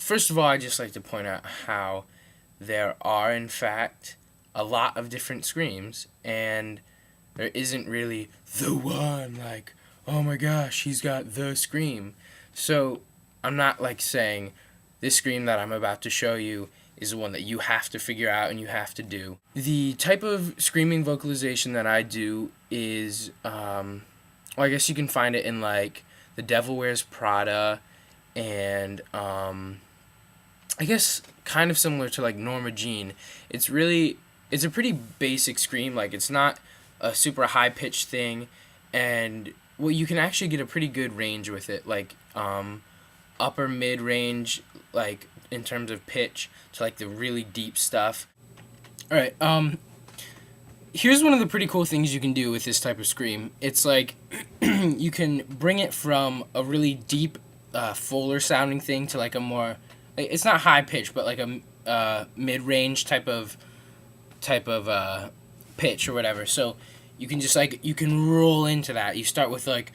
first of all, I'd just like to point out how there are, in fact, a lot of different screams, and there isn't really the one, like, oh my gosh, he's got the scream. So, I'm not, like, saying this scream that I'm about to show you is the one that you have to figure out and you have to do. The type of screaming vocalization that I do is, well, I guess you can find it in, like, The Devil Wears Prada, and, I guess kind of similar to, like, Norma Jean. It's a pretty basic scream. Like, it's not a super high-pitched thing, and, well, you can actually get a pretty good range with it, like, upper mid-range, like, in terms of pitch, to, like, the really deep stuff. Alright, here's one of the pretty cool things you can do with this type of scream. It's like, you can bring it from a really deep, fuller sounding thing to, like, a more, it's not high pitch, but like a mid-range type of pitch or whatever. So you can just, like, you can roll into that. You start with, like,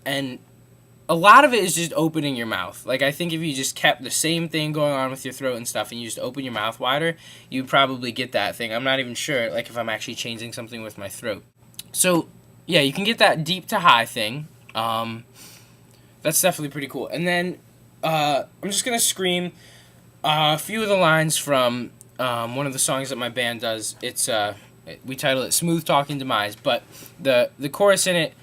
and a lot of it is just opening your mouth. Like, I think if you just kept the same thing going on with your throat and stuff, and you just open your mouth wider, you'd probably get that thing. I'm not even sure, like, if I'm actually changing something with my throat. So, yeah, you can get that deep to high thing. That's definitely pretty cool. And then, I'm just gonna scream a few of the lines from, one of the songs that my band does. It's, we title it Smooth Talking Demise, but the chorus in it,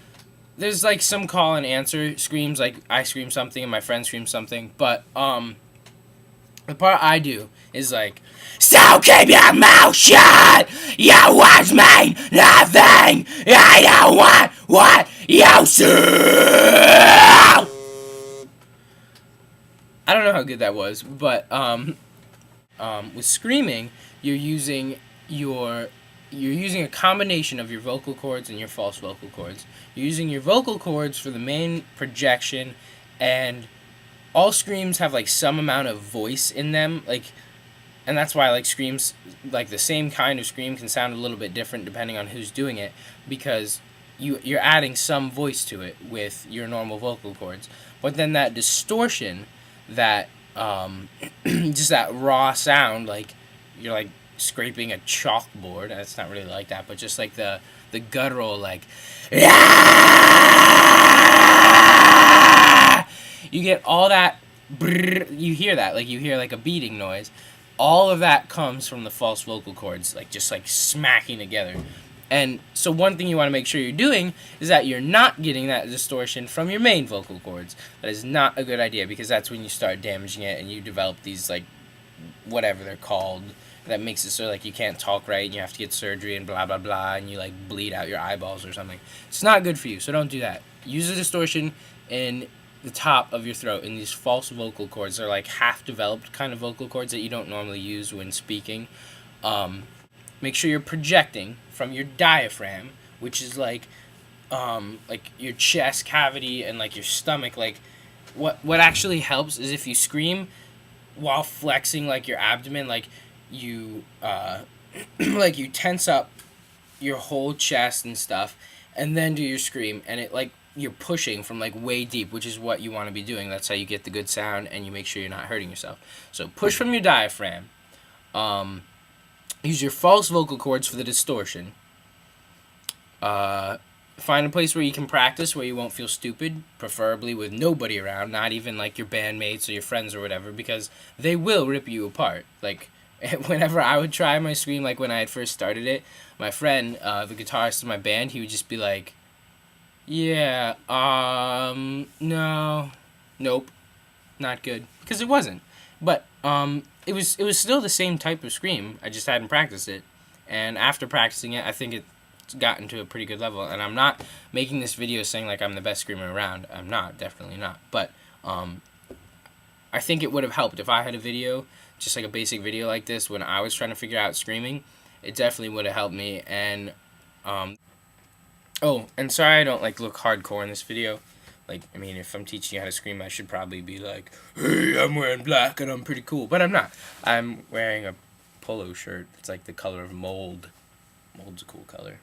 there's, like, some call and answer screams, like, I scream something and my friend screams something, but, the part I do is, like, so keep your mouth shut! You once made nothing! I don't want what you see! I don't know how good that was, but, with screaming, you're using a combination of your vocal cords and your false vocal cords. You're using your vocal cords for the main projection, and all screams have, like, some amount of voice in them, like, and that's why, like, screams, like, the same kind of scream can sound a little bit different depending on who's doing it, because you're adding some voice to it with your normal vocal cords. But then that distortion, that, just that raw sound, like, you're, like, scraping a chalkboard. It's not really like that, but just, like, the guttural, like, you get all that, you hear that, like, you hear, like, a beating noise. All of that comes from the false vocal cords, like, just, like, smacking together. And so one thing you want to make sure you're doing is that you're not getting that distortion from your main vocal cords. That is not a good idea, because that's when you start damaging it and you develop these, like, whatever they're called, that makes it so, like, you can't talk right and you have to get surgery and blah blah blah, and you, like, bleed out your eyeballs or something. It's not good for you, so don't do that. Use the distortion in the top of your throat, and these false vocal cords. They're, like, half developed kind of vocal cords that you don't normally use when speaking. Make sure you're projecting from your diaphragm, which is, like your chest cavity and, like, your stomach. Like, what actually helps is if you scream while flexing, like, your abdomen, like, you like, you tense up your whole chest and stuff, and then do your scream, and it, like, you're pushing from, like, way deep, which is what you want to be doing. That's how you get the good sound, and you make sure you're not hurting yourself. So push from your diaphragm. Use your false vocal cords for the distortion. Find a place where you can practice, where you won't feel stupid, preferably with nobody around, not even, like, your bandmates or your friends or whatever, because they will rip you apart. Like, whenever I would try my scream, like, when I had first started it, my friend, the guitarist of my band, he would just be like, yeah, no, nope, not good, because it wasn't. But, it was still the same type of scream, I just hadn't practiced it, and after practicing it, I think it's gotten to a pretty good level, and I'm not making this video saying, like, I'm the best screamer around. I'm not, definitely not, but, I think it would have helped if I had a video, just like a basic video like this, when I was trying to figure out screaming. It definitely would have helped me, and, oh, and sorry I don't, like, look hardcore in this video. Like, I mean, if I'm teaching you how to scream, I should probably be like, hey, I'm wearing black and I'm pretty cool. But I'm not. I'm wearing a polo shirt. It's like the color of mold. Mold's a cool color.